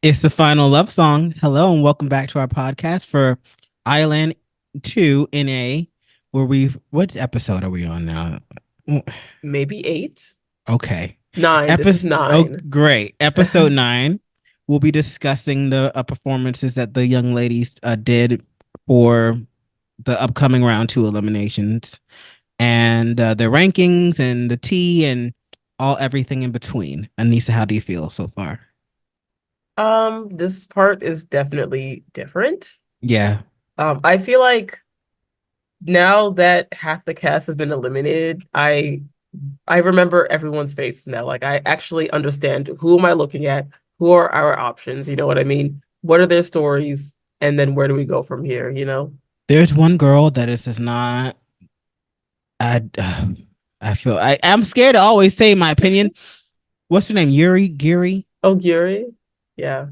It's the final love song. Hello and welcome back to our podcast for I-LAND 2 NA, where what episode are we on now? Maybe eight, Okay. nine. This is Episode, oh, nine. great. Episode 9. We'll be discussing the performances that the young ladies did for the upcoming round 2 eliminations and the rankings and the tea and everything in between. Aneesa, how do you feel so far? This part is definitely different. Yeah. I feel like now that half the cast has been eliminated, I remember everyone's faces now. Like I actually understand who am I looking at, who are our options, you know what I mean? What are their stories, and then where do we go from here, you know? There's one girl that is just not. I I feel I'm scared to always say my opinion. What's her name? Gyuri. Oh, Gyuri? Yeah.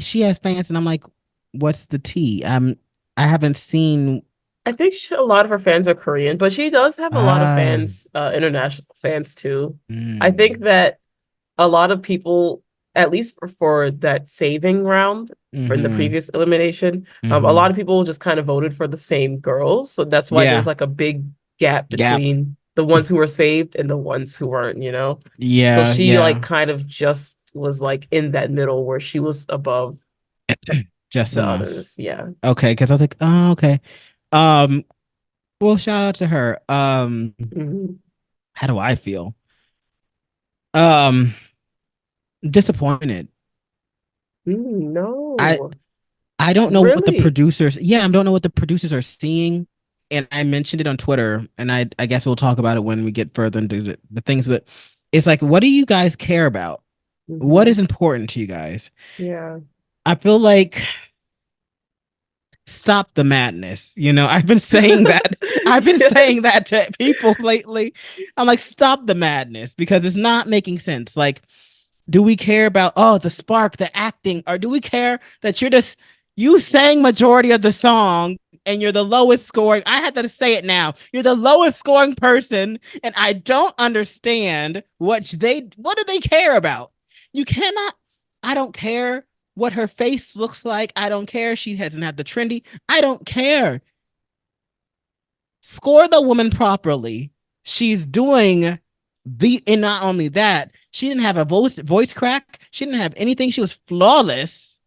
She has fans, and I'm like, what's the tea? I haven't seen. I think a lot of her fans are Korean, but she does have a lot of Ah, fans, international fans too. I think mm, that a lot of people, at least for that saving round for in the mm-hmm, previous elimination, a mm-hmm. lot of people just kind of voted for the same girls. So that's why there's Yeah, like a big gap gap. between the ones who were saved and the ones who weren't, you know? So Yeah, she like yeah. kind of just was like in that middle where she was above Just the enough. others. Yeah. Okay, because I was like, oh, okay. Um, well, shout out to her. Mhm. How do I feel? Um, disappointed. I No, I don't know what the really. producers. Yeah, I don't know what the producers are seeing, and I mentioned it on Twitter, and I guess we'll talk about it when we get further into the things. But it's like, what do you guys care about? What is Hmm. important to you guys? Yeah. I feel like stop the madness. I've been saying that. I've been saying Yes. that to people lately. I'm like, stop the madness because it's not making sense. Like, do we care about the spark, the acting, or do we care that you sang majority of the song and you're the lowest scoring? I have to say it now. You're the lowest scoring person, and I don't understand what do they care about? You cannot. I don't care what her face looks like. I don't care. She hasn't had the trendy. I don't care. Score the woman properly. She's doing and not only that, she didn't have a voice crack. She didn't have anything. She was flawless.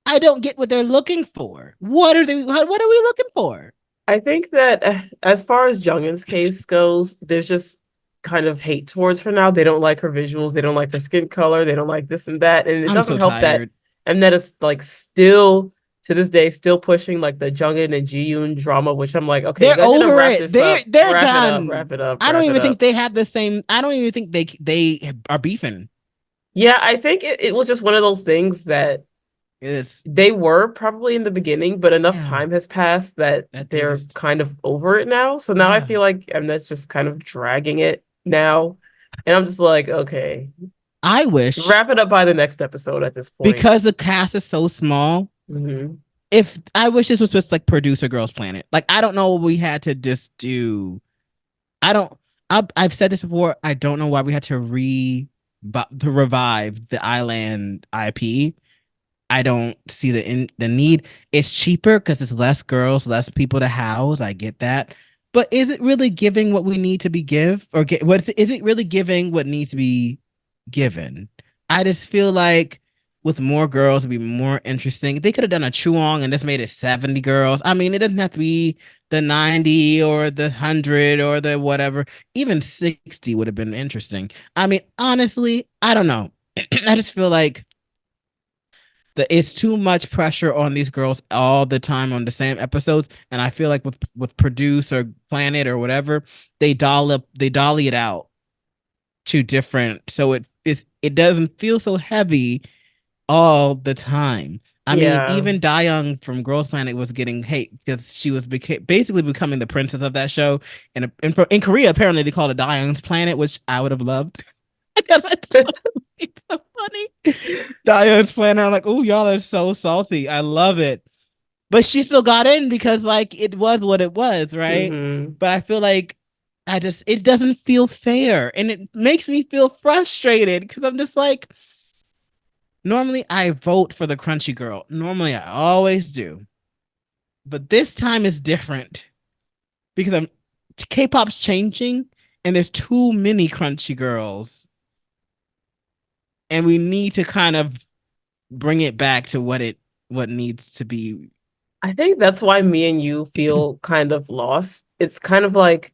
I don't get what they're looking for. What are they? What are we looking for? I think that as far as Jungeun's case goes, there's just kind of hate towards her now. They don't like her visuals, they don't like her skin color, they don't like this and that. And it I'm doesn't so help that tired. Mnet is like still to this day still pushing like the Jungeun and Jiyoon drama, which I'm like, okay, you They're guys need to over wrap it. this They're up, they're wrap it up, done. wrap it up, I don't wrap it even think up. they have the same. I don't even think they are beefing. Yeah, I think it was just one of those things that It's they were probably in the beginning, but enough yeah. time has passed that That they they're just kind of over it now. So now I yeah. feel like that's just kind of dragging it now. And I'm just like, okay, I wish wrap it up by the next episode at this point. because the cast is so small. Hmm. If I wish this was just like producer Girls Planet. Like I don't know what we had to just do. I don't. I've said this before. I don't know why we had to revive the Island IP. I don't see the need. It's cheaper because it's less girls, less people to house. I get that, but is it really giving what we need to be give or get? What is it really giving? What needs to be given? I just feel like with more girls, it'd be more interesting. They could have done a Chuong and just made it 70 girls. I mean, it doesn't have to be the 90 or the 100 or the whatever. Even 60 would have been interesting. I mean, honestly, I don't know. I just feel like it's too much pressure on these girls all the time on the same episodes, and I feel like with Produce or Planet or whatever, they dolly it out to different, so it doesn't feel so heavy all the time. I mean, Yeah. even Dayoung from Girls Planet was getting hate because she was basically becoming the princess of that show. And in Korea, apparently they called it Dayoung's Planet, which I would have loved. Because it's so funny. Diane's playing. I'm like, oh, y'all are so salty. I love it. But she still got in because like it was what it was, right? Hmm. But I feel like it doesn't feel fair, and it makes me feel frustrated because I'm just like, Normally I vote for the crunchy girl. Normally I always do. But this time is different because K-pop's changing and there's too many crunchy girls. And we need to kind of bring it back to what needs to be. I think that's why me and you feel kind of lost. It's kind of like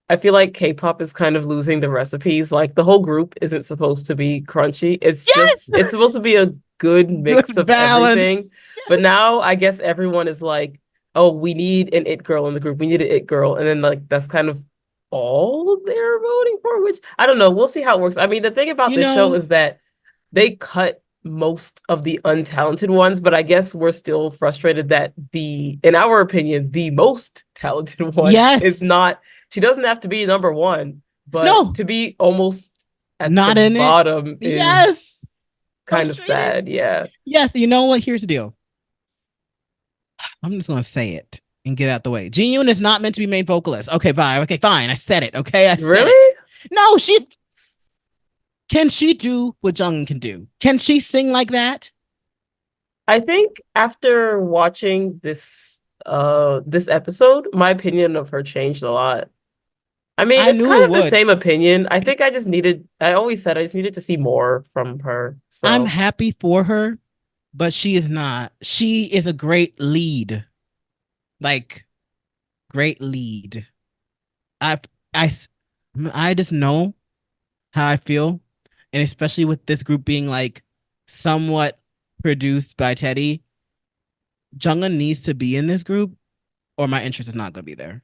I feel like K-pop is kind of losing the recipes. Like the whole group isn't supposed to be crunchy. Yes! It's supposed to be a good mix Good of everything. balance. But now I guess everyone is like, oh, we need an it girl in the group. We need an it girl. And then like that's kind of all they're voting for, which I don't know. We'll see how it works. I mean, the thing about You this show know, is that they cut most of the untalented ones, but I guess we're still frustrated that in our opinion, the most talented one is yes. not, she doesn't have to be number one, but No, to be almost at the not in it. bottom is Yes. kind of Frustrating. sad. Yeah. Yes, you know what? Here's the deal. I'm just gonna say it and get out the way. Jiyoon is not meant to be main vocalist. Okay, bye. Okay, fine. I said it. Okay, I said it. Really? No, can she do what Jung can do? Can she sing like that? I think after watching this episode, my opinion of her changed a lot. I mean, I it's knew kind it of the would. same opinion. I think I always said I just needed to see more from her. I'm So, happy for her, but she is not. She is a great lead. Like great lead. I I I just know how I feel, and especially with this group being like somewhat produced by Teddy, Jungeun needs to be in this group, or my interest is not going to be there.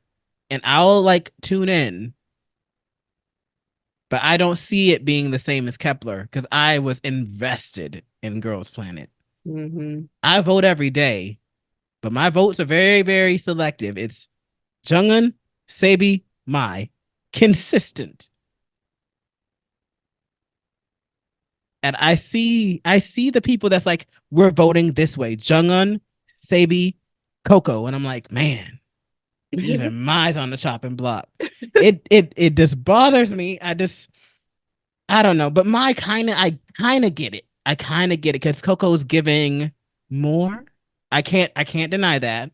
And I'll like tune in, but I don't see it being the same as Kepler because I was invested in Girls Planet. mhm. I vote every day, but my votes are very, very selective. It's Jungeun, Saebi, Mai, consistent. And I see the people that's like, we're voting this way. Jungeun, Saebi, Koko. And I'm like, man, even Mai's on the chopping block. It just bothers me. I don't know. But I kinda get it. I kinda get it because Coco's giving more. I can't deny that.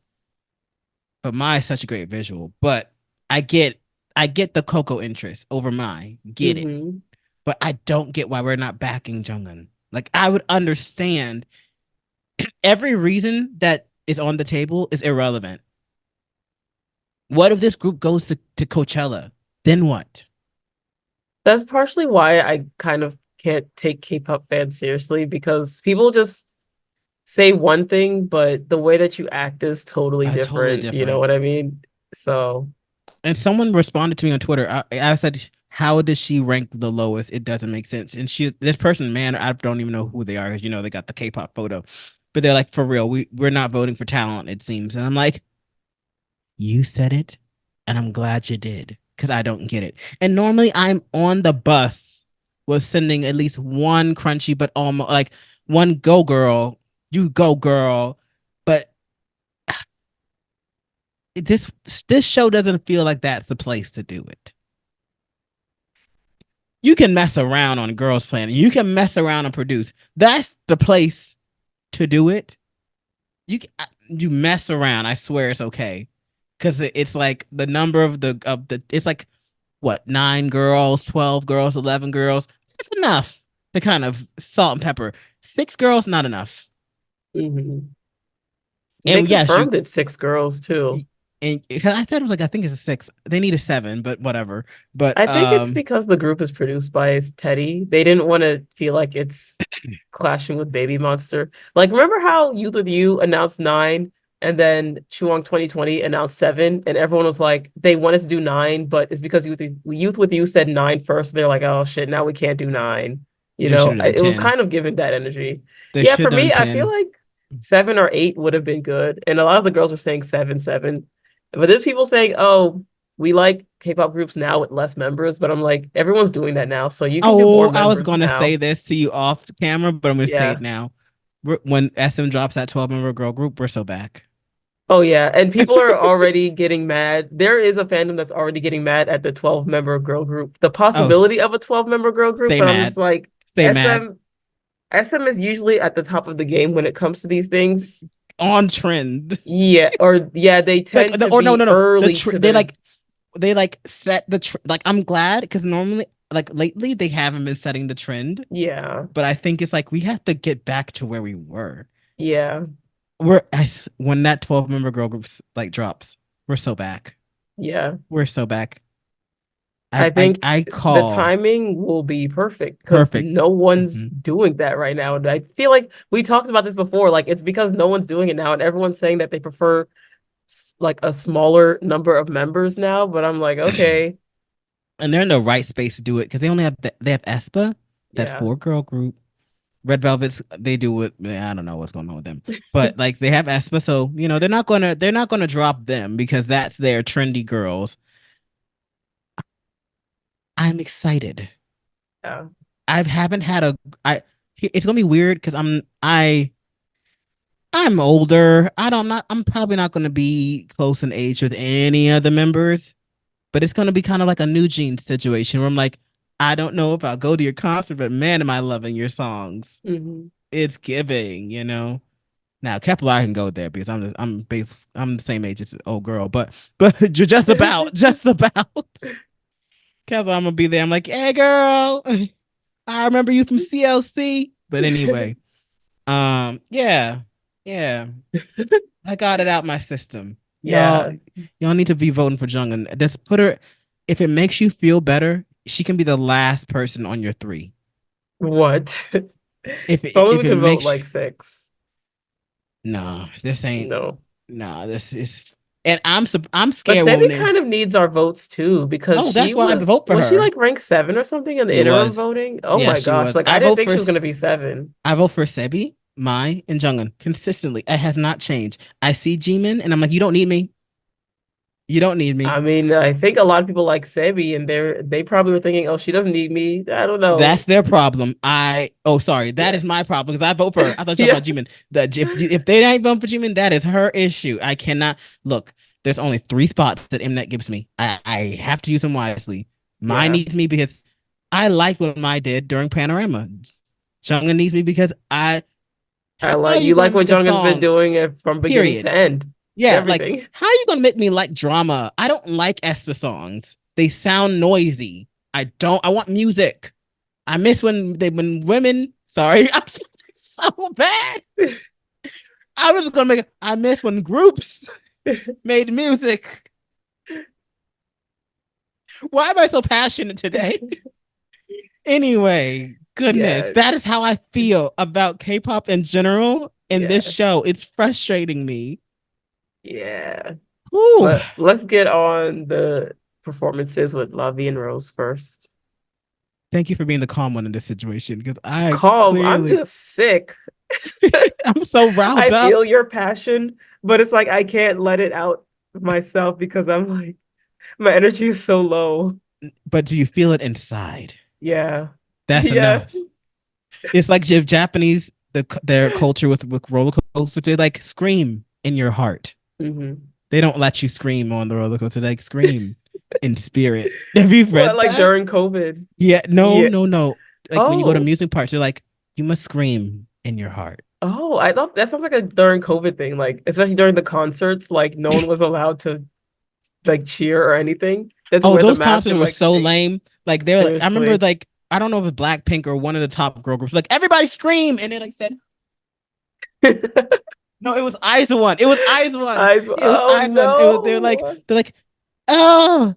But Mai is such a great visual. But I get I get the Coco interest over Mai. Get it. Mhm. But I don't get why we're not backing Jungeun. Like I would understand every reason that is on the table is irrelevant. What if this group goes to Coachella? Then what? That's partially why I kind of can't take K-pop fans seriously because people just say one thing, but the way that you act is totally Totally different. You know different. what I mean? So, And someone responded to me on Twitter. I said, "How does she rank the lowest? It doesn't make sense." And this person, man, I don't even know who they are because they got the K-pop photo, but they're like, "For real, we're not voting for talent, it seems." And I'm like, "You said it, and I'm glad you did because I don't get it." And normally I'm on the bus with sending at least one crunchy, but almost like one go girl, you go girl, but this this show doesn't feel like that's the place to do it. You can mess around on Girls Planet. You can mess around and produce. That's the place to do it. You mess around. I swear it's okay because it's like the number of the. It's like what 9 girls, 12 girls, 11 girls. It's enough to kind of salt and pepper. 6 girls, not enough. mhm. They And yes, confirmed it's 6 girls too. and I thought it was like I think it's a 6. They need a 7, but whatever. But I think it's because the group is produced by Teddy. They didn't want to feel like it's clashing with Baby Monster. Like, remember how Youth With You announced 9 and then Chuang 2020 announced 7, and everyone was like, they wanted to do 9, but it's because Youth With You said 9 first. They're like, oh shit, now we can't do 9. You they should know, have done it was 10. kind of given that energy. They Yeah, should have for done me, I feel 10. like 7 or 8 would have been good. And a lot of the girls were saying 7, 7. But there's people saying, oh, we like K-pop groups now with less members, but I'm like, everyone's doing that now, so you can do Oh, more I was members going to say now. this to you off camera, but I'm going to say it Yeah. now. When SM drops that 12-member girl group, we're so back. Oh yeah, and people are already getting mad. There is a fandom that's already getting mad at the 12-member girl group. The Oh, possibility of a 12-member girl group, stay but I'm just mad. like, Stay mad. SM SM is usually at the top of the game when it comes to these things. On trend. Yeah, or yeah, they tend to Or no, be no, no. early to the They like set the like I'm glad because normally like lately they haven't been setting the trend, yeah, but I think it's like we have to get back to where we were. yeah, When that 12-member girl group like drops, we're so back. yeah. We're so back. I think I the call timing will be perfect because perfect. no one's Mhm. doing that right now. And I feel like we talked about this before. Like it's because no one's doing it now, and everyone's saying that they prefer like a smaller number of members now. But I'm like, okay, And they're in the right space to do it because they only have they have aespa, that yeah, 4-girl group. Red Velvets, they do it. I don't know what's going on with them, but like they have aespa, so they're not gonna drop them because that's their trendy girls. I'm excited. yeah, I haven't had a I. It's gonna be weird because I'm older. I'm probably not gonna be close in age with any of the members, but it's gonna be kind of like a New Jeans situation where I'm like, I don't know if I'll go to your concert, but man, am I loving your songs. hmm It's giving, you know. Now, Kepler, I can go there because I'm the same age as the old girl, but just about. Kepler, I'm gonna be there. I'm like, hey, girl, I remember you from CLC. But anyway, yeah, yeah, I got it out my system. yeah. Y'all need to be voting for Jungeun. Just put her. If it makes you feel better, she can be the last person on your 3. What? If Only we it can vote makes like 6. no, this ain't No. no, this is. And I'm But scared Saebi when kind of needs our votes too because oh, that's why I vote for was she her. like ranked 7 or something in the She interim was. voting? Oh Yeah, my she gosh. was. Like I didn't think she was gonna be 7. I vote for Saebi, Mai, and Jungeun consistently. It has not changed. I see Jeemin, and I'm like, you don't need me. You don't need me. I mean, I think a lot of people like Saebi and they probably were thinking, oh, she doesn't need me. I don't That's know. their problem. Sorry, that Yeah. is my problem because I vote for her. I thought you were Yeah. talking about Jimin. That if they ain't voting for Jimin, that is her issue. I cannot look. There's only 3 spots that Mnet gives me. I have to use them wisely. Mai Yeah. needs me because I like what Mai did during Panorama. Jungin needs me because I how are like you you gonna like what make a Jung's been song? doing it from beginning to Period. end. Yeah, like Everything. how are you gonna make me like drama? I don't like aespa songs. They sound noisy. I want music. I miss when women. Sorry, I'm so bad. I was just gonna make. I miss when groups made music. Why am I so passionate today? Anyway, goodness, Yeah. that is how I feel about K-pop in general. In this Yeah. show, it's frustrating me. Yeah. Whew. Let's get on the performances with Vie En Rose first. Thank you for being the calm one in this situation because I Calm. I'm clearly just sick. I'm so riled I up. feel your passion, but it's like I can't let it out myself because I'm like my energy is so low. But do you feel it inside? Yeah. That's Yeah. enough. It's like if their culture with roller coasters, they like scream in your heart. hmm They don't let you scream on the roller coaster. They like scream in spirit. Have you What, read like that? during COVID? Yeah. No, Yeah. no, no. Like when you go to Oh. amusement parks, they're like, you must scream in your heart. Oh, I thought that sounds like a during COVID thing, like especially during the concerts, like no one was allowed to like cheer or anything. That's Oh, wear the those mask concerts and were like so stay. lame. Like they're like, I remember Seriously. like I don't know if it's Blackpink or one of the top girl groups. Like everybody scream, and they like said, no, it was One. It was One. It was Oh One. It was no. they're like, oh,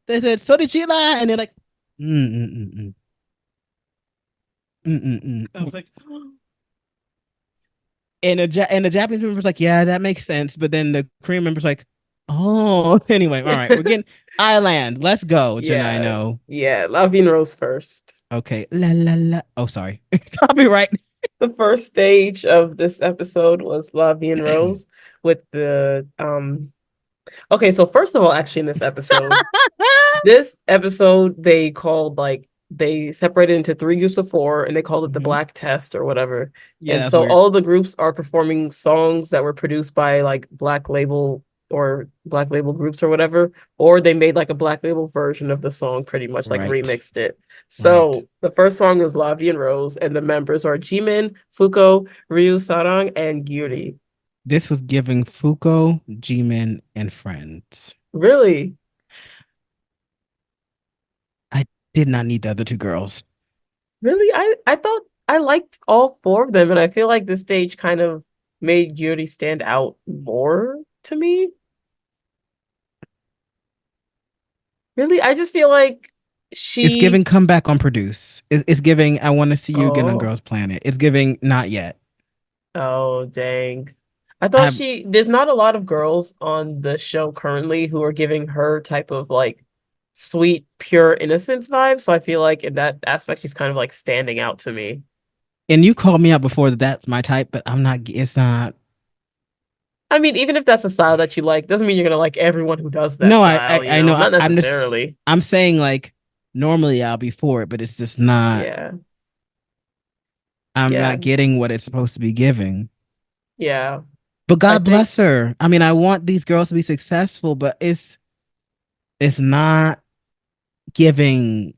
they said Sodichila, and they're like, mm mm mm mm mm mm. I was like, and the Japanese member's like, yeah, that makes sense. But then the Korean member's like, oh, anyway, all right, we're getting I-LAND. Let's go, Janai. Yeah. No, Yeah. Lavine Rose first. okay, la la la. Oh, sorry, copyright. The first stage of this episode was Lavine Rose with the okay, so first of all, actually in this episode they called like they separated into 3 groups of 4 and they called it the Mhm. Black Test or whatever. Yeah, And that's so weird. all the groups are performing songs that were produced by like Black label or Black Label groups or whatever, or they made like a Black Label version of the song, pretty much like Right. remixed it. Right. So the first song is Vie En Rose, and the members are Jimin, Fuko, Ryu, Sarang, and Gyuri. This was giving Fuko, Jimin, and friends. Really? I did not need the other two girls. Really? I thought I liked all four of them, and I feel like this stage kind of made Gyuri stand out more to me. Really? I just feel like It's she giving comeback on produce. It's giving I want to see you again on oh Girls Planet. It's giving not yet. oh dang. I thought I there's not a lot of girls on the show currently who are giving her type of like sweet, pure innocence vibe. So I feel like in that aspect she's kind of like standing out to me. and you called me out before that that's my type, but I'm not. It's not. I mean, even if that's a style that you like, doesn't mean you're gonna like everyone who does that No, I I, style, I know. Not I'm just. necessarily. I'm saying like normally I'll be for it, but it's just not. Yeah. I'm Yeah. not getting what it's supposed to be giving. Yeah. But I God think bless her. I mean, I want these girls to be successful, but it's not giving.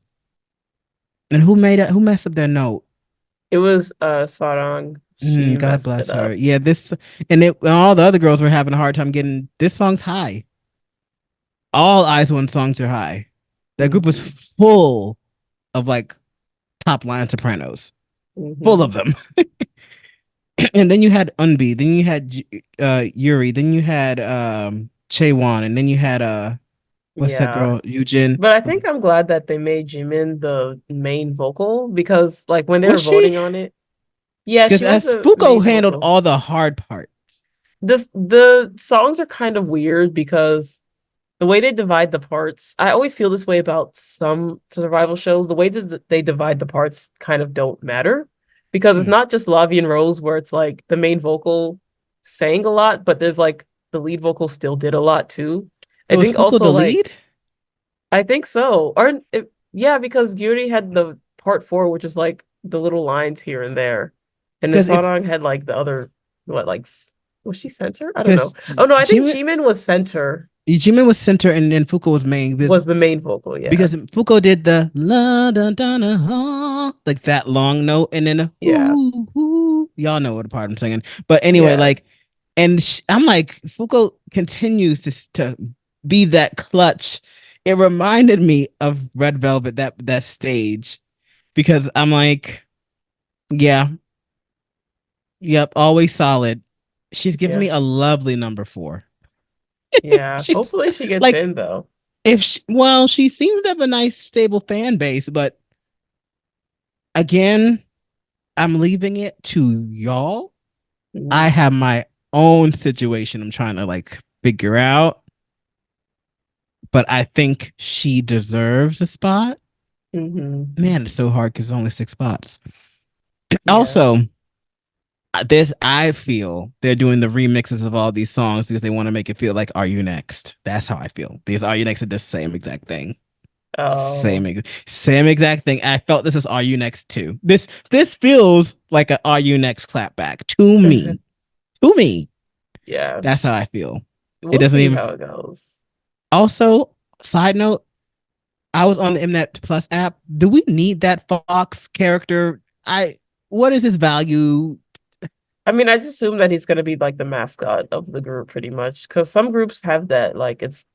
And who made it? Who messed up their note? it was Sarang. She God messed it bless her. up. Yeah, this and all the other girls were having a hard time getting this song's high. All Eyes One songs are high. That group was Hmm. full of like top line sopranos, full Hmm. of them. And then you had Unbi, then you had Yuri, then you had Chaewon, and then you had what's that Yeah. girl Yujin? But I think I'm glad that they made Jimin the main vocal because like when they Was were she? voting on it, yeah, Because she was as the Fuko main handled vocal. all the hard parts. The songs are kind of weird because the way they divide the parts, I always feel this way about some survival shows. The way that they divide the parts kind of don't matter because it's Hmm. not just Lavi and Rose where it's like the main vocal sang a lot, but there's like the lead vocal still did a lot too. I So was think Fuko also the like lead? I think so. Yeah, because Gyuri had the part four, which is like the little lines here and there, and the Because if Sarang had like the other what like was she center? I don't know. because Oh no, I think Jimin Jimin was center, Jimin was center and then Fuko was main was the main vocal. Yeah, because Fuko did the la da da da ha, like that long note and then the yeah, y'all know what part I'm singing. But anyway, yeah, like and I'm like Fuko continues to be that clutch. It reminded me of Red Velvet that stage because I'm like, yeah, yep, always solid. She's giving yeah, me a lovely number 4. yeah. She's Hopefully she gets like in though. if she, well, she seems to have a nice stable fan base, but again, I'm leaving it to y'all. I Mm-hmm. have my own situation I'm trying to like figure out, but I think she deserves a spot. Mm-hmm. Man, it's so hard because it's only 6 spots. Yeah, Also, this I feel they're doing the remixes of all these songs because they want to make it feel like "Are You Next?" That's how I feel. Because "Are You Next?" is the same exact thing. oh Same exact thing. I felt this is "Are You Next?" too. This feels like a "Are You Next?" clapback to me. To me. yeah. That's how I feel. It We'll doesn't see even. how it goes. Also, side note, I was on the Mnet Plus app. Do we need that Fox character? What is his value? I mean, I just assume that he's gonna be like the mascot of the group pretty much because some groups have that like it's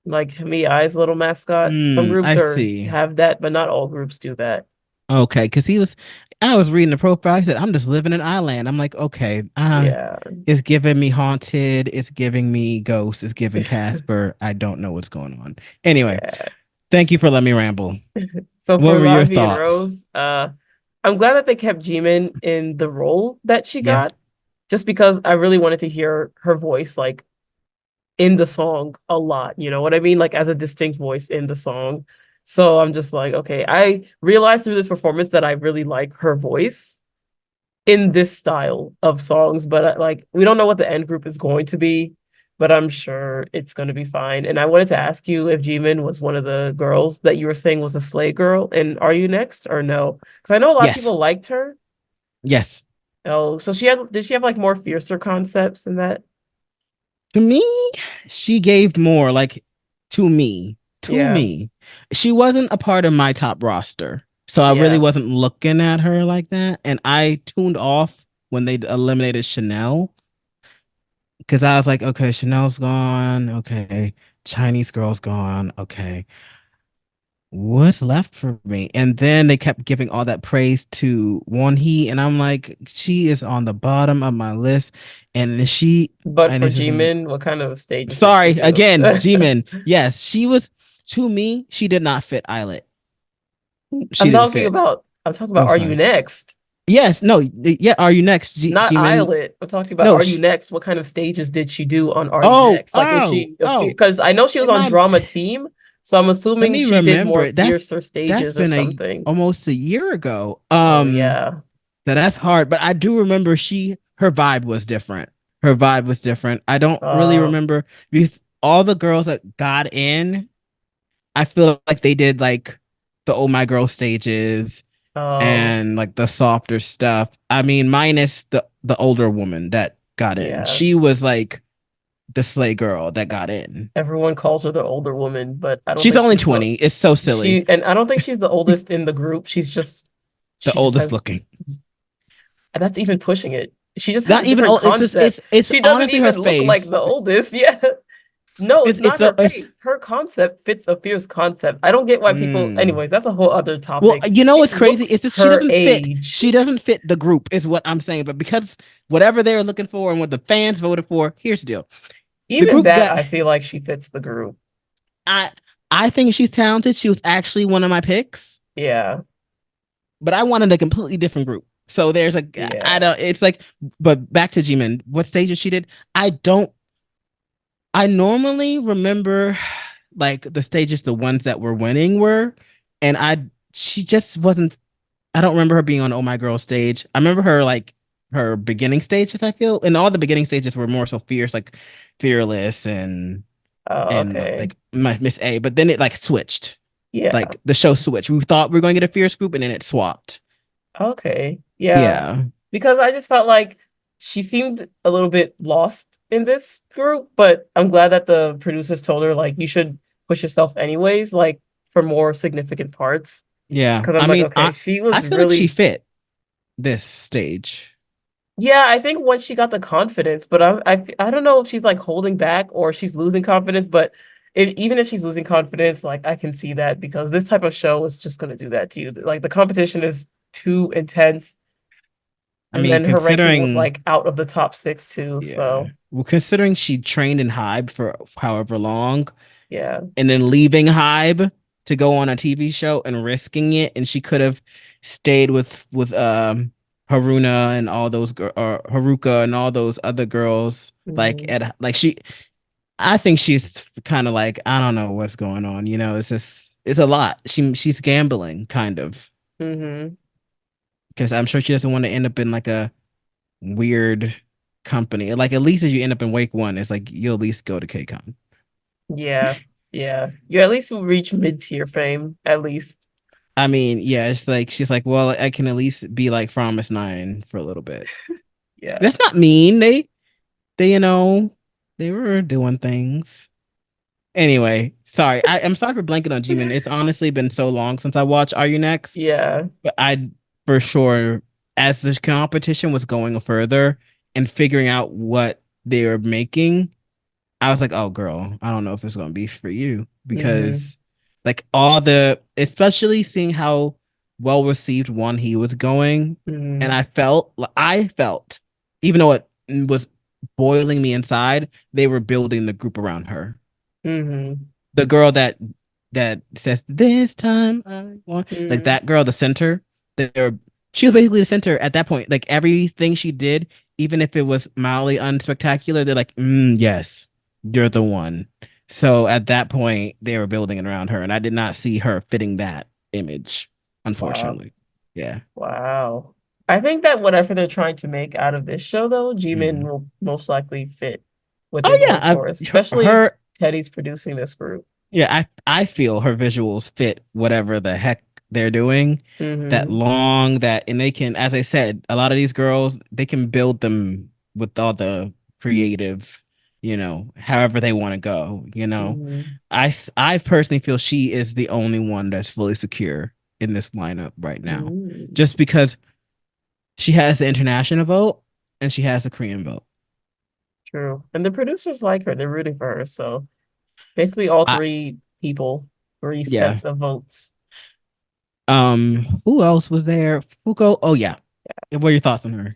like me I's little mascot. Some groups I are see. have that, but not all groups do that. Okay, because I was reading the profile. He said, I'm just living in I-LAND. I'm like, okay, Yeah. it's giving me haunted. It's giving me ghost. It's giving Casper. I don't know what's going on. Anyway, Yeah. thank you for letting me ramble. So What for were your Lavi and thoughts? Rose, I'm glad that they kept Jimin in the role that she Yeah. got, just because I really wanted to hear her voice like in the song a lot. You know what I mean? Like as a distinct voice in the song. So I'm just like, okay, I realized through this performance that I really like her voice in this style of songs, but like we don't know what the end group is going to be, but I'm sure it's going to be fine. And I wanted to ask you if Jimin was one of the girls that you were saying was a Slay girl, and Are You Next or no? Because I know a lot of Yes. people liked her. Yes. Oh, so did she have like more fiercer concepts in that? To me, she gave more, like to me. To Yeah, me. She wasn't a part of my top roster. So I really yeah. wasn't looking at her like that. And I tuned off when they eliminated Chanel because I was like, okay, Chanel's gone. Okay. Chinese girl's gone. Okay. What's left for me? And then they kept giving all that praise to Wonhee, and I'm like, she is on the bottom of my list. And she, But and for this is Jimin, what kind of stages did she sorry do? again, Jimin. Yes, she was to me. She did not fit Islet. She didn't fit. I'm talking about Oh, Are You sorry. Next? Yes, no, yeah. Are you next, Not Jimin? Islet. I'm talking about No. Are You Next? What kind of stages did she do on Are You Oh, Next? Like, is oh, she oh. because I know she was In on my, Drama Team, so I'm let assuming me she did more remember. fiercer That's stages or been a something. almost a year ago. Oh yeah. That's hard, but I do remember her vibe was different. Her vibe was different. I don't really Uh remember because all the girls that got in, I feel like they did like the Oh My Girl stages oh and like the softer stuff. I mean, minus the older woman that got in. yeah. She was like the slay girl that got in. Everyone calls her the older woman, but I don't She's think only she's the 20. It's so silly. she and I don't think she's the oldest in the group. The She just oldest has looking. that's even pushing it. She just has Not a even different old. It's just concept. it's She doesn't honestly her even look like face. the oldest. Yeah. No, it's It's not the her face. Her concept fits a fierce concept. I don't get why people, mm. anyways, that's a whole other Well, topic. you know She what's crazy? It's looks just she her doesn't fit. age. She doesn't fit the group, is what I'm saying. But because whatever they're looking for and what the fans voted for, here's the deal: the Even group that, got. I feel like she fits the group. I I think she's talented. She was actually one of my picks, Yeah. but I wanted a completely different group. So there's a I Yeah. don't. It's like, but back to Jimin. What stages she did? I don't. I normally remember like the stages the ones that were winning were, and I she just wasn't. I don't remember her being on Oh My Girl stage. I remember her like her beginning stages, I feel. And all the beginning stages were more so fierce, like fearless Oh, and okay. like my Miss A. But then it like switched. Yeah. Like the show switched. We thought we were going to get a fierce group and then it swapped. Okay. Yeah. Yeah. Because I just felt like she seemed a little bit lost in this group, but I'm glad that the producers told her like you should push yourself anyways, like for more significant parts. Yeah. Because I'm I like, mean, okay, she I was feel like she really, fit this stage. yeah, I think once she got the confidence, but I don't know if she's like holding back or she's losing confidence, but even if she's losing confidence, like I can see that because this type of show is just gonna do that to you. Like the competition is too intense, I and mean, then her ranking was considering like out of the top six too. yeah. So Well, considering she trained in Hybe for however long, yeah, and then leaving Hybe to go on a TV show and risking it, and she could have stayed with Haruna and all those or Haruka and all those other girls. Like hmm at like she, I think she's kind of like I don't know what's going on. It's just it's a lot. She's gambling kind of hmm because I'm sure she doesn't want to end up in like a weird company. Like at least if you end up in Wake One, it's like you'll at least go to KCON. yeah, yeah. You at least will reach mid tier fame at least. I mean, yeah, it's like she's like, well, I can at least be like Promise Nine for a little bit. Yeah. That's not mean. They they were doing things. Anyway, sorry. I'm sorry for blanking on Jimin. It's honestly been so long since I watched Are You Next? Yeah. But I for sure, as the competition was going further and figuring out what they were making, I was like, oh girl, I don't know if it's gonna be for you hmm because like all the especially seeing how well received one he was going, and hmm I felt even though it was boiling me inside, they were building the group around her. hmm The girl that says this time I want like hmm that girl, the center, they're she was basically the center at that point. Like everything she did, even if it was mildly unspectacular, they're like, yes, you're the one. So at that point, they were building it around her, and I did not see her fitting that image, Wow. unfortunately. Yeah. Wow. I think that whatever they're trying to make out of this show, though, Jimin Mhm. will most likely fit what they're Oh going yeah, for, especially if her. Teddy's producing this group. Yeah, I feel her visuals fit whatever the heck they're doing. That hmm long that and they can, as I said, a lot of these girls they can build them with all the creative. however they want to go. Mhm. I personally feel she is the only one that's fully secure in this lineup right now, Mhm. just because she has the international vote and she has the Korean vote. True. And the producers like her. They're rooting for her. So basically all I three people, three Yeah. sets of votes. Who else was there? Fuko. Oh yeah. What are your thoughts on her?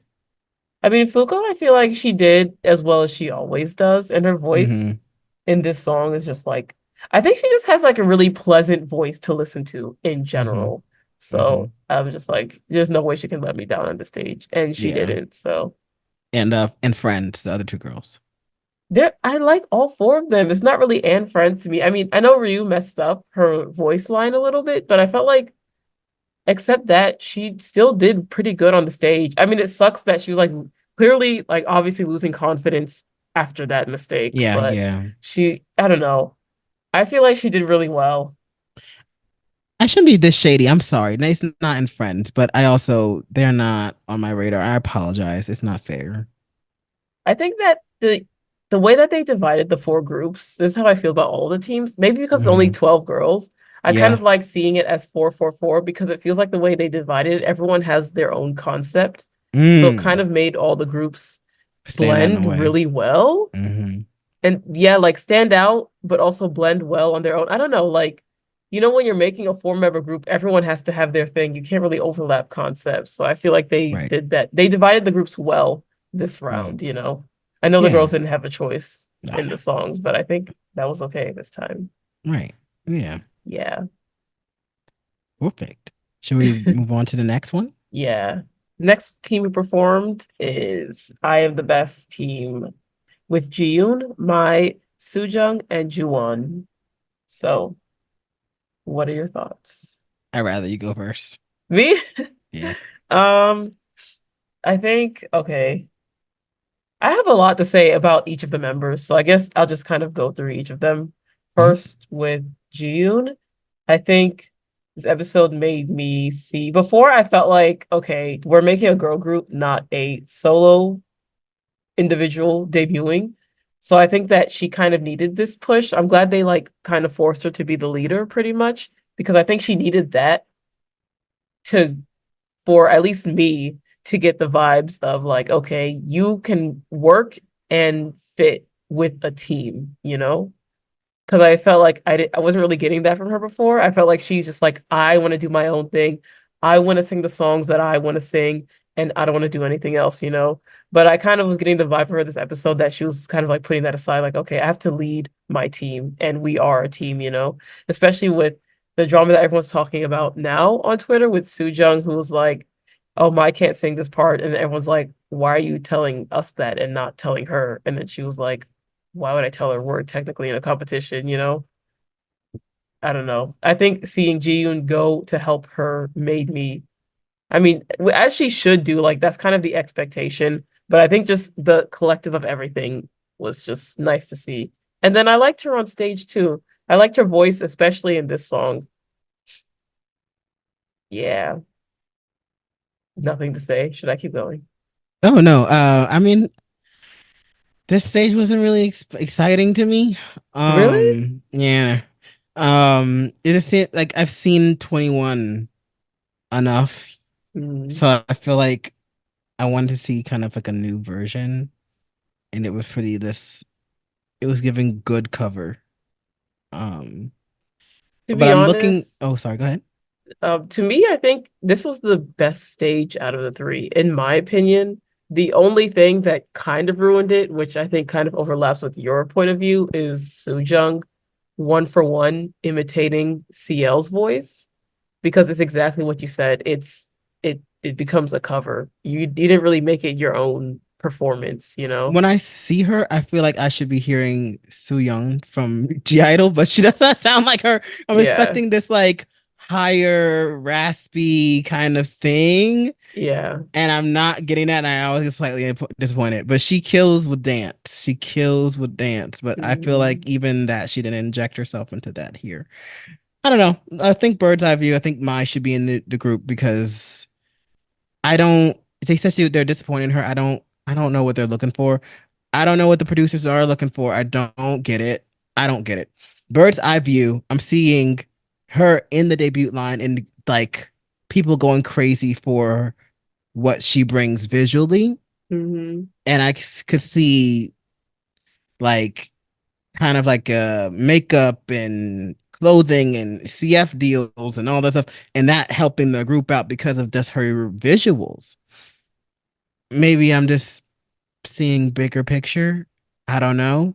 I mean, Fuko, I feel like she did as well as she always does, and her voice Mm-hmm. in this song is just like I think she just has like a really pleasant voice to listen to in Mm-hmm. general. Mm-hmm. So I'm just like, there's no way she can let me down on the stage, and she Yeah. didn't. So And Friends, the other two girls. there, I like all four of them. It's not really Anne Friends to me. I mean, I know Ryu messed up her voice line a little bit, but I felt like except that she still did pretty good on the stage. I mean, it sucks that she was like clearly like obviously losing confidence after that mistake, Yeah, but yeah. I don't know. I feel like she did really well. I shouldn't be this shady. I'm sorry. Nate's not in Friends, but they're not on my radar. I apologize. It's not fair. I think that the way that they divided the four groups this is how I feel about all the teams. Maybe because it's only Hmm. 12 girls. I kind Yeah. of like seeing it as 4-4-4 because it feels like the way they divided it, everyone has their own concept. So it kind Mm. of made all the groups Stand out in a blend way. really well. Hmm. And yeah, like stand out, but also blend well on their own. I don't know, like when you're making a four-member group, everyone has to have their thing. You can't really overlap concepts. So I feel like they Right. did that. They divided the groups well this Mm. round. I know the Yeah. girls didn't have a choice in the songs, but I think that was okay this time. Right. Yeah. Yeah. Perfect. Should we move on to the next one? Yeah. Next team who performed is I Am the Best team with Jiyoon, Mai, Sujung, and Juwon. So, what are your thoughts? I'd rather you go first. Me? Yeah. Um, I think, okay. I have a lot to say about each of the members, so I guess I'll just kind of go through each of them. Mhm. First, with Jiyoon, I think this episode made me see. Before, I felt like, okay, we're making a girl group, not a solo individual debuting. So I think that she kind of needed this push. I'm glad they like kind of forced her to be the leader pretty much because I think she needed that to for at least me to get the vibes of like, okay, you can work and fit with a team. Because I felt like I wasn't really getting that from her before. I felt like she's just like, I want to do my own thing. I want to sing the songs that I want to sing, and I don't want to do anything else. But I kind of was getting the vibe from her this episode that she was kind of like putting that aside, like, okay, I have to lead my team, and we are a team. Especially with the drama that everyone's talking about now on Twitter with Sujung, who's like, oh, my can't sing this part, and everyone's like, why are you telling us that and not telling her? And then she was like, why would I tell her we're technically in a competition? I don't know. I think seeing Jiyoon go to help her made me, I mean, as she should do, like that's kind of the expectation. But I think just the collective of everything was just nice to see. And then I liked her on stage too. I liked her voice, especially in this song. Yeah, nothing to say. Should I keep going? Oh no. I mean, this stage wasn't really exciting to me. Really? Yeah. It just seemed like I've seen 21 enough, Mm. so I feel like I wanted to see kind of like a new version, and it was giving good cover. Um, To but be I'm looking. honest, Oh, sorry. Go ahead. To me, I think this was the best stage out of the three, in my opinion. The only thing that kind of ruined it, which I think kind of overlaps with your point of view, is Sujung one for one imitating CL's voice because it's exactly what you said. It becomes a cover. You didn't really make it your own performance. When I see her, I feel like I should be hearing Soo Young from G-Idol, but she does not sound like her. I'm Yeah, expecting this like higher, raspy kind of thing, yeah. and I'm not getting that. And I always get slightly disappointed. But she kills with dance. She kills with dance. But I feel like Mm. even that she didn't inject herself into that here. I don't know. I think bird's eye view. I think Mai should be in the group because I don't. They said they're disappointing her. I don't know what they're looking for. I don't know what the producers are looking for. I don't get it. I don't get it. Bird's eye view. I'm seeing her in the debut line and like people going crazy for what she brings visually, Mm-hmm. and could see like kind of like makeup and clothing and CF deals and all that stuff, and that helping the group out because of just her visuals. Maybe I'm just seeing bigger picture. I don't know.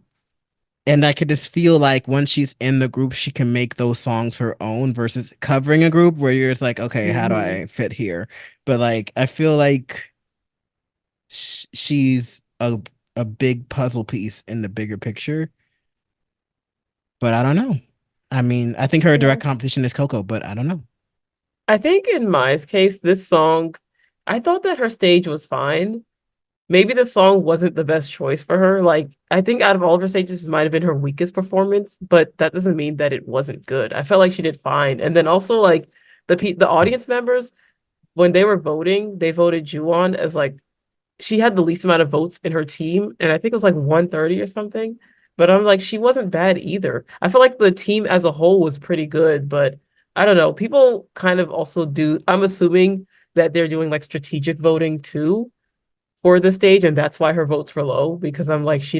And I could just feel like once she's in the group, she can make those songs her own versus covering a group where you're just like, okay, how do Mm-hmm. I fit here? But like, I feel like she's a big puzzle piece in the bigger picture. But I don't know. I mean, I think her Yeah. direct competition is Koko, but I don't know. I think in Mai's case, this song, I thought that her stage was fine. Maybe the song wasn't the best choice for her. Like, I think out of all of her stages, this might have been her weakest performance, but that doesn't mean that it wasn't good. I felt like she did fine. And then also like the audience members, when they were voting, they voted Juwon as like she had the least amount of votes in her team, and I think it was like 130 or something. But I'm like, she wasn't bad either. I feel like the team as a whole was pretty good, but I don't know. People kind of also do, I'm assuming that they're doing like strategic voting too for the stage, and that's why her votes were low. Because I'm like, she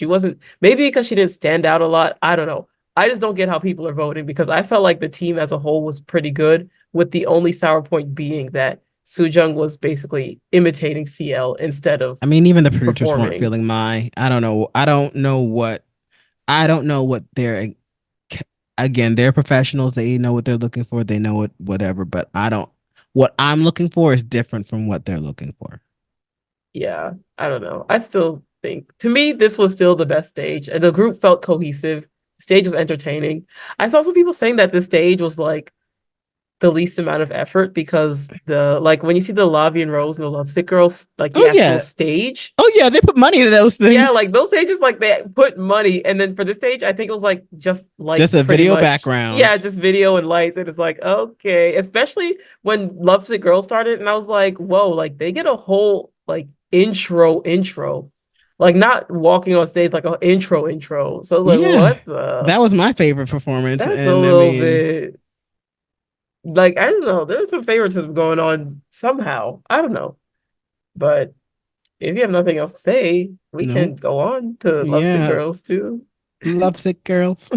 wasn't, maybe because she didn't stand out a lot. I don't know. I just don't get how people are voting because I felt like the team as a whole was pretty good, with the only sour point being that Sujung was basically imitating CL instead of I mean, even the producers weren't performing. feeling my. I don't know. I don't know what. I don't know what they're. Again, they're professionals. They know what they're looking for. They know what whatever. But I don't. What I'm looking for is different from what they're looking for. Yeah, I don't know. I still think, to me, this was still the best stage, and the group felt cohesive. The stage was entertaining. I saw some people saying that the stage was like the least amount of effort because the like when you see the Vie En Rose and the Lovesick Girls, like the Oh actual yeah. stage. Oh yeah. They put money into those Yeah, things. like those stages, like they put money, and then for this stage, I think it was like just Just lights, a pretty video much. Yeah, background. just video and lights, and it's like okay. Especially when Lovesick Girls started, and I was like, whoa, like they get a whole like intro, like not walking on stage, like an intro. So I was like, Yeah. what the? That was my favorite performance. That's a And I little mean, bit like I don't know. There's some favoritism going on somehow. I don't know, but if you have nothing else to say, we can nope. go on to Lovesick Yeah. Girls too. Lovesick girls.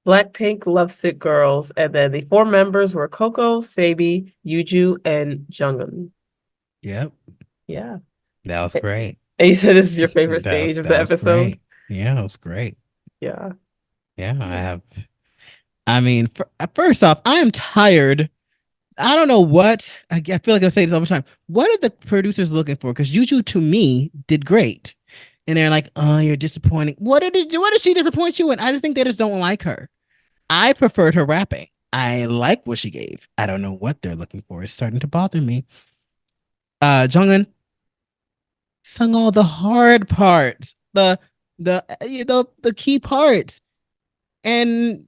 Blackpink Lovesick Girls, and then the four members were Koko, Saebi, Yuju, and Jungeun. Yep. Yeah. That was great. And you said this is your favorite stage of the That was episode? great. Yeah, it was great. Yeah. Yeah, I have. I mean, first off, I am tired. I don't know what. I feel like I say this all the time. What are the producers looking for? Because Yuju to me did great, and they're like, "Oh, you're disappointing." What did she disappoint you in? I just think they just don't like her. I preferred her rapping. I like what she gave. I don't know what they're looking for. It's starting to bother me. Jungin sung all the hard parts, the key parts, and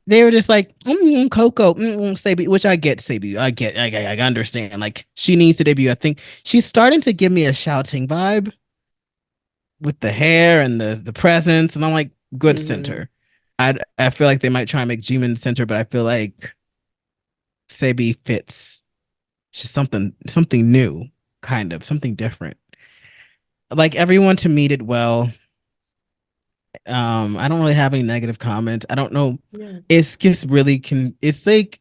they were just like Koko, Saebi, which I get Saebi. I understand. Like she needs to debut. I think she's starting to give me a shouting vibe with the hair and the presence, and I'm like good Mm-hmm. center. I feel like they might try and make Jimin center, but I feel like Saebi fits. She's something new, kind of something different. Like everyone to me did well. I don't really have any negative comments. I don't know. Yeah. It's just really it's like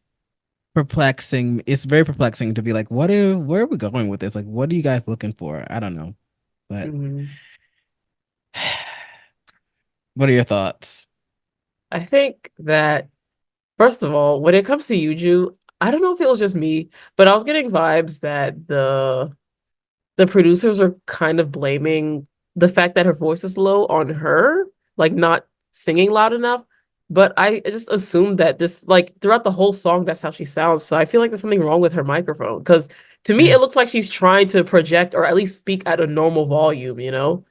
perplexing. It's very perplexing to be like, where are we going with this? Like, what are you guys looking for? I don't know. But Mm-hmm. what are your thoughts? I think that first of all, when it comes to Yuju, I don't know if it was just me, but I was getting vibes that the producers are kind of blaming the fact that her voice is low on her, like not singing loud enough. But I just assumed that this, like throughout the whole song, that's how she sounds. So I feel like there's something wrong with her microphone because to me, Yeah. it looks like she's trying to project or at least speak at a normal volume, you know?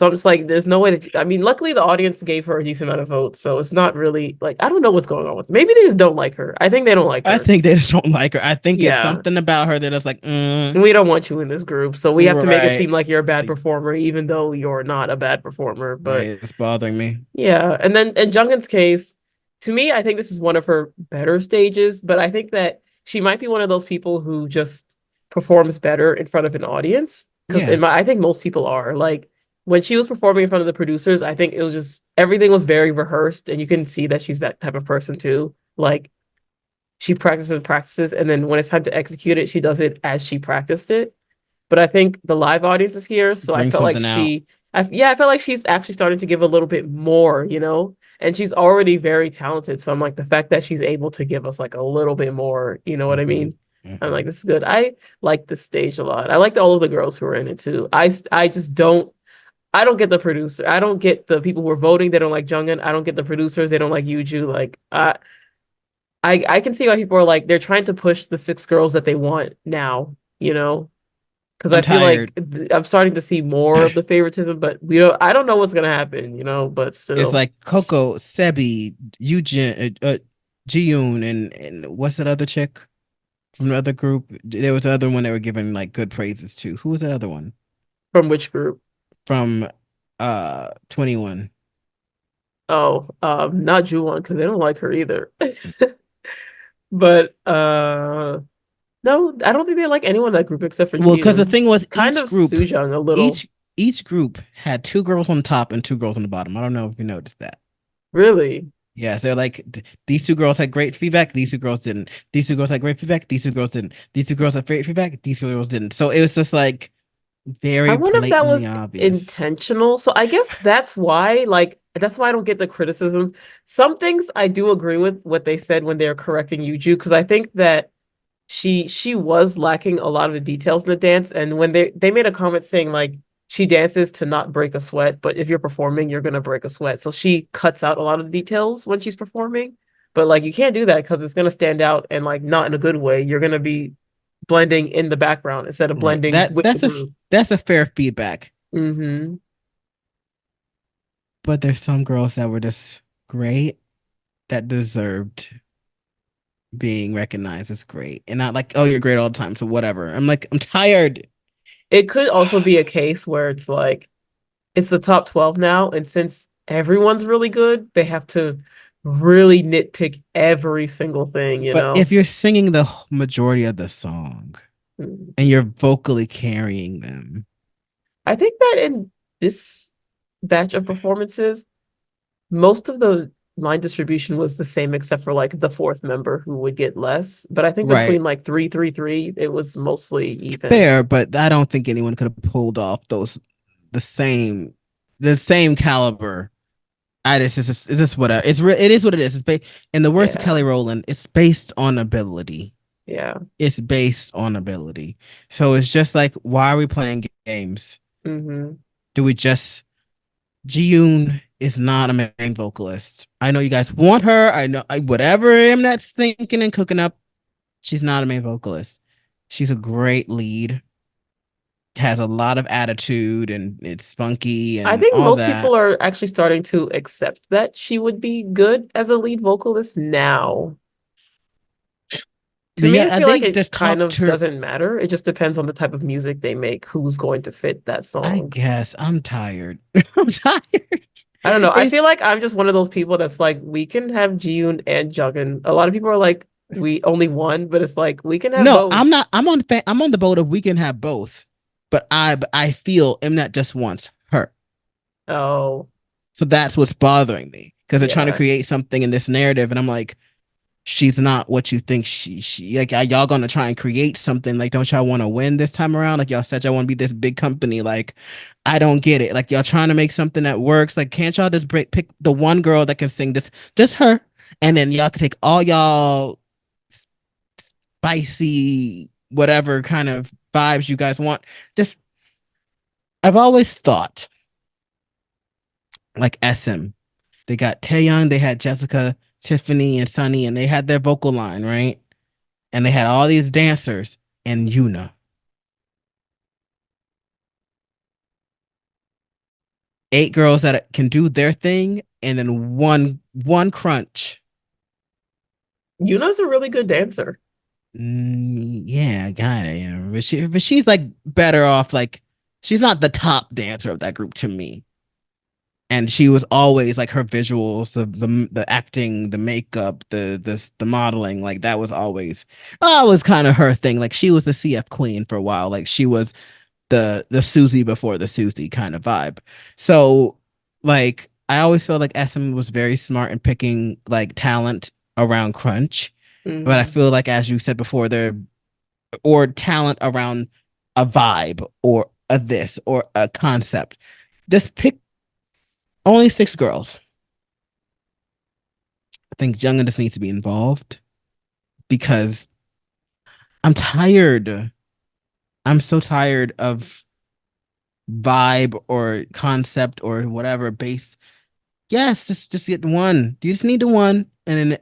So I'm just like, there's no way that I mean, luckily the audience gave her a decent amount of votes, so it's not really like I don't know what's going on with. Maybe they just don't like her. I think they don't like I her. think they just don't like her. I think it's Yeah. something about her that is like, We don't want you in this group, so we have to make it right, seem like you're a bad like, performer, even though you're not a bad performer. right. But It's bothering me. yeah, and then in Jungin's case, to me, I think this is one of her better stages, but I think that she might be one of those people who just performs better in front of an audience. Because Yeah, I think most people are like when she was performing in front of the producers, I think it was just everything was very rehearsed, and you can see that she's that type of person too. Like she practices and practices, and then when it's time to execute it, she does it as she practiced it. But I think the live audience is here, so I bring felt like something out. I felt like she's actually starting to give a little bit more, you know, and she's already very talented. So I'm like, the fact that she's able to give us like a little bit more, you know what I Hmm. mean? I'm Hmm. like, this is good. I like this stage a lot. I liked all of the girls who were in it too. I just don't. I don't get the producer. I don't get the people who are voting. They don't like Jungeun. I don't get the producers. They don't like Yuju. Like, I can see why people are like they're trying to push the six girls that they want now. You know, because I'm I feel like tired. I'm starting to see more of the favoritism, but we don't. I don't know what's gonna happen, you know. But It's still, like Koko, Saebi, Eugen, Jiyoon, and what's that other chick from the other group? There was the other one they were giving like good praises to. Who was that other one from which group? from 21? Oh, not Juwon because they don't like her either. But no, I don't think they like anyone in that group except for Well, because the Jiyoon. thing was Kind of Sujung a little. each each group had two girls on top and two girls on the bottom. I don't know if you noticed that. Really, Yes, they're like these two girls had great feedback. These two girls didn't. These two girls had great feedback. These two girls didn't. These two girls had great feedback. These two girls didn't. So it was just like I very wonder if that blatantly was obvious. intentional. So I guess that's why, like, that's why I don't get the criticism. Some things I do agree with what they said when they're correcting Yuju, because I think that she was lacking a lot of the details in the dance, and when they made a comment saying like she dances to not break a sweat, but if you're performing you're gonna break a sweat, so she cuts out a lot of the details when she's performing. But like you can't do that because it's gonna stand out, and like not in a good way. You're gonna be blending in the background instead of Right. blending That with the group. that's a fair feedback. Hmm. But there's some girls that were just great that deserved being recognized as great, and not like, oh, you're great all the time, so whatever. I'm like, I'm tired. It could also be a case where it's like it's the top 12 now, and since everyone's really good, they have to really nitpick every single thing, you But if know? you're singing the majority of the song and Mhm. you're vocally carrying them, I think that in this batch of performances, most of the line distribution was the same except for like the fourth member who would get less. But I think right? between like 333, it was mostly even. Fair, but I don't think anyone could have pulled off those the same the same caliber. I just it's just whatever. It is what it is. It's in the words of Yeah. Kelly Rowland, it's based on ability. Yeah. It's based on ability. So it's just like, why are we playing games? Hmm. Do we just Jiyoon is not a main vocalist. I know you guys want her. I know whatever I'm not thinking and cooking up. She's not a main vocalist. She's a great lead. Has a lot of attitude and it's spunky I and think all most people that. are actually starting to accept that she would be good as a lead vocalist now. To But me, I yeah, feel like they it just kind talked of to her. doesn't matter. It just depends on the type of music they make, who's going to fit that I song. guess I'm tired. I'm tired. I don't know. I feel It's like I'm just one of those people that's like, we can have Jiyoon and Jugin. A lot of people are like, we only one, but it's like we can have no, both. I'm not. I'm on the boat of we can have both, but I feel Mnet just wants her. Oh, So that's what's bothering me because they're trying to yeah. create something in this narrative, and I'm like, she's not what you think she like. Are y'all gonna try and create something? Like, don't y'all want to win this time around? Like y'all said y'all want to be this big company. Like, I don't get it. Like y'all trying to make something that works. Like, can't y'all just pick the one girl that can sing this, just her, and then y'all can take all y'all spicy whatever kind of vibes you guys want. Just I've always thought like SM. They got Taeyoung, they had Jessica, Tiffany, and Sunny, and they had their vocal line, right? And they had all these dancers and Yuna. 8 girls that can do their thing, and then one crunch. Yuna's a really good dancer. Yeah, kinda. Yeah, but she's like better off. Like she's not the top dancer of that group to me. And she was always like her visuals, the acting, the makeup, the modeling, like that was always was kind of her thing. Like she was the CF queen for a while. Like she was the Susie before the Susie kind of vibe. So like I always feel like SM was very smart in picking like talent around crunch. But I Mm. feel like as you said before, there or talent around a vibe or a this or a concept. Just pick only 6 girls. I think Jungeun just needs to be involved because I'm tired. I'm so tired of vibe or concept or whatever base. Yes, just get one. You just need the one, and then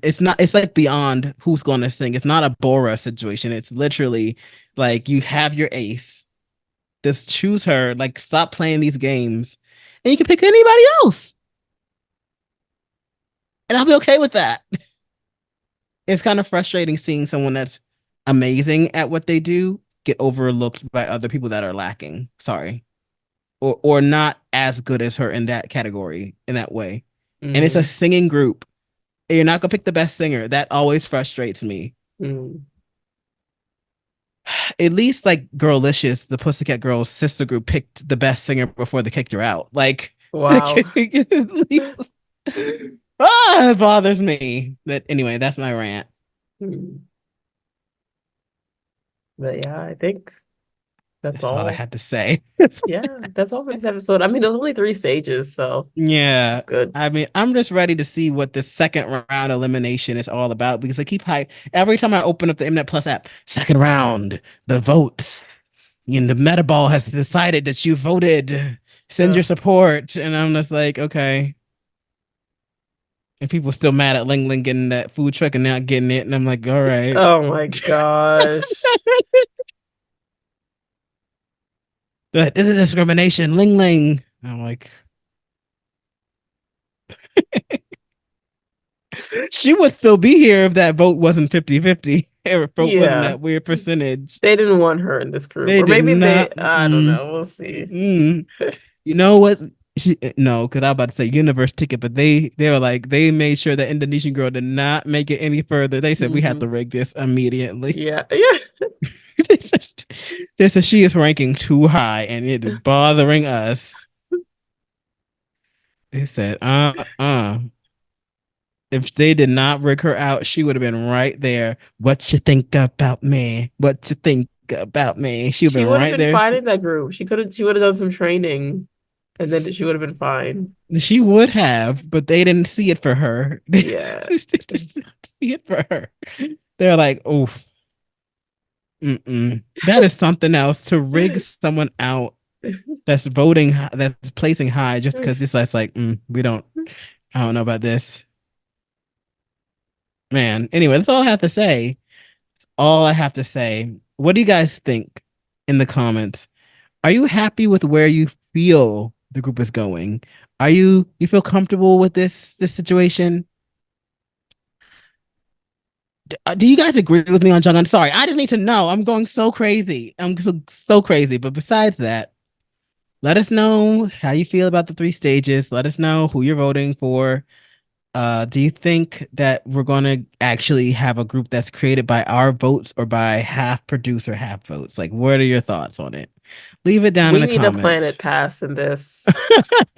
it's not. It's like beyond who's going to sing. It's not a Bora situation. It's literally like you have your ace. Just choose her. Like stop playing these games, and you can pick anybody else, and I'll be okay with that. It's kind of frustrating seeing someone that's amazing at what they do get overlooked by other people that are lacking. Sorry. Or not as good as her in that category in that way. And it's a Mm. singing group. And you're not gonna pick the best singer. That always frustrates me. Mm. At least like Girlicious, the Pussycat Girls sister group, picked the best singer before they kicked her out. Like Wow. at least it bothers me. But anyway, that's my rant. Mm. But yeah, I think that's That's all I all. had to say. Yeah, that's all for this episode. I mean, there's only 3 stages, so Yeah. it's good. I mean, I'm just ready to see what the second round elimination is all about because I keep hype every time I open up the Mnet Plus app. Second round, the votes. The Metaball has decided that you voted. Send your Ugh. support, and I'm just like, okay. And people still mad at Ling Ling getting that food truck and not getting it, and I'm like, all right. Oh my gosh. But this is discrimination, Ling Ling. I'm like, she would still be here if that vote wasn't 50-50. If vote wasn't Yeah, that weird percentage. they didn't want her in this group. They Or did maybe they, not. I don't know. We'll see. You know what? No, because I was about to say universe ticket, but they were like they made sure that Indonesian girl did not make it any further. They said we had Hmm. to rig this immediately. Yeah, yeah. they, said, they said she is ranking too high and it is bothering us. They said if they did not rig her out, she would have been right there. What you think about me? What you think about me? She would She have been would have right been there. fine in that group. She would have done some training and then she would have been fine. She would have, but they didn't see it for her. They Yeah. didn't see it for her. They're like, oof, that is something else to rig someone out that's voting, that's placing high just because it's like, we don't, I don't know about this. Man, anyway, that's all I have to say. That's all I have to say. What do you guys think in the comments? Are you happy with where you feel the group is going? Are you feel comfortable with this situation? Do you guys agree with me on Jungeun? Sorry, I just need to know. I'm going so crazy. I'm so crazy. But besides that, let us know how you feel about the 3 stages. Let us know who you're voting for. Do you think that we're gonna actually have a group that's created by our votes or by half producer, half votes? Like, what are your thoughts on it? Leave it down in We the need a Planet comments. Pass in this.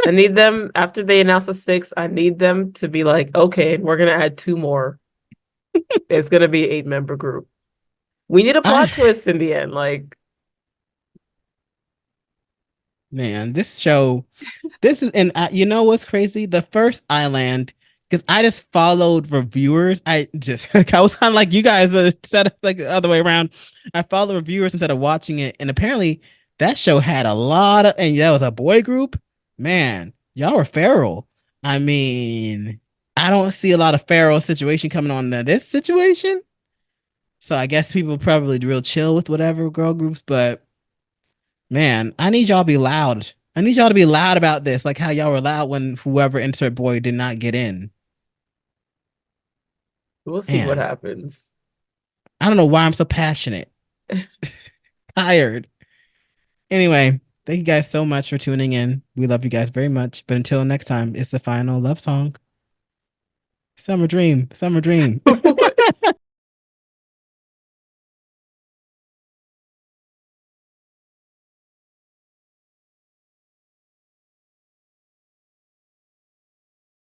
I need them after they announce the 6. I need them to be like, okay, we're gonna add 2 more. It's gonna be an 8-member group. We need a I plot twist in the end. Like, Man, this show, this is, and you know what's crazy? The first Island, because I just followed reviewers. I was kind of like you guys set up like the other way around. I followed reviewers instead of watching it, and apparently that show had a lot of, and that was a boy group. Man, y'all were feral. I mean, I don't see a lot of feral situation coming on to this situation. So I guess people probably real chill with whatever girl groups, but man, I need y'all to be loud. I I need y'all to be loud about this, like how y'all were loud when whoever insert boy did not get in. We'll see what Man, happens. I don't know why I'm so passionate. Tired. Anyway, thank you guys so much for tuning in. We love you guys very much. But until next time, it's the final love song. Summer Dream. Summer Dream.